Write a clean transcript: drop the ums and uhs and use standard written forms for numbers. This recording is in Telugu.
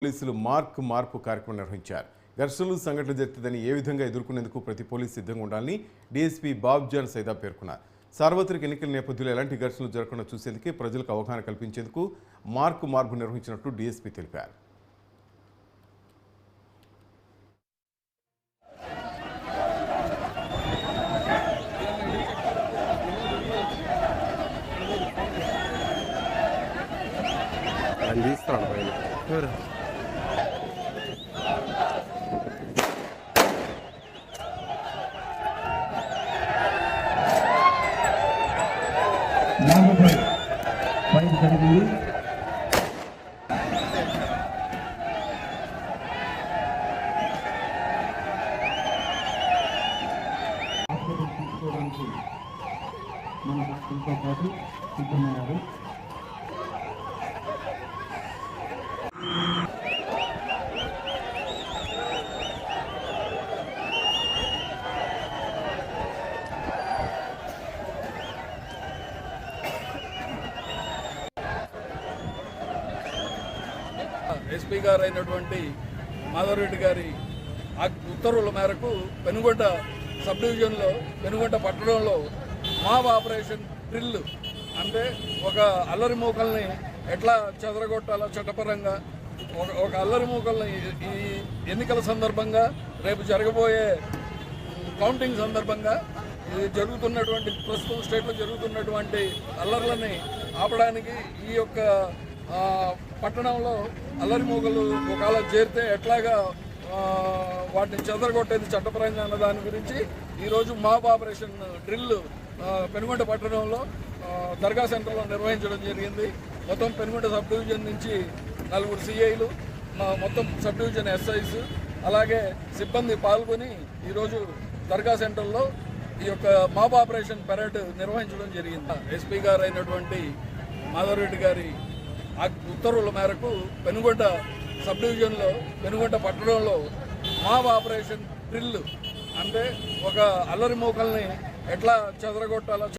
పోలీసులు మార్పు కార్యక్రమం నిర్వహించారు. ఘర్షణలు సంఘటనలు జరిగితేదని ఏ విధంగా ఎదుర్కొనేందుకు ప్రతి పోలీసు సిద్ధంగా ఉండాలని డీఎస్పీ బాబ్జాన్ సైదా పేర్కొన్నారు. సార్వత్రిక ఎన్నికల నేపథ్యంలో ఎలాంటి ఘర్షణలు జరగకుండా చూసేందుకే ప్రజలకు అవగాహన కల్పించేందుకు మార్పు నిర్వహించినట్లు డీఎస్పీ తెలిపారు. తీసుకోవడానికి మన భక్తులతో పాటు సిద్ధమయ్యారు. ఎస్పీ గారు అయినటువంటి మాధవరెడ్డి గారి ఉత్తర్వుల మేరకు పెనుగొండ సబ్ డివిజన్లో పెనుగొండ పట్టణంలో మాబ్ ఆపరేషన్ డ్రిల్ అంటే ఒక అల్లరి మూకల్ని ఎట్లా చెదరగొట్టాలో చట్టపరంగా ఒక అల్లరి మూకల్ని ఈ ఎన్నికల సందర్భంగా రేపు జరగబోయే కౌంటింగ్ సందర్భంగా ఇది జరుగుతున్నటువంటి ప్రస్తుతం స్టేట్లో జరుగుతున్నటువంటి అల్లర్లని ఆపడానికి ఈ యొక్క పట్టణంలో అల్లరి మూకలు ఒకవేళ చేరితే ఎట్లాగా వాటిని చెదరగొట్టేది చట్టపరంగా అన్న దాని గురించి ఈరోజు మాబ్ ఆపరేషన్ డ్రిల్ పెనుగొండ పట్టణంలో దర్గా సెంటర్లో నిర్వహించడం జరిగింది. మొత్తం పెనుగొండ సబ్ డివిజన్ నుంచి 4 సిఐలు మొత్తం సబ్ డివిజన్ ఎస్ఐస్ అలాగే సిబ్బంది పాల్గొని ఈరోజు దర్గా సెంటర్లో ఈ యొక్క మాబ్ ఆపరేషన్ పెరేడ్ నిర్వహించడం జరిగింది. ఎస్పీ గారు అయినటువంటి మాధవరెడ్డి గారి ఉత్తర్వుల మేరకు పెనుగొండ సబ్ డివిజన్లో పెనుగొండ పట్టణంలో మాబ్ ఆపరేషన్ డ్రిల్ అంటే ఒక అల్లరి మూకల్ని ఎట్లా చెదరగొట్టాలో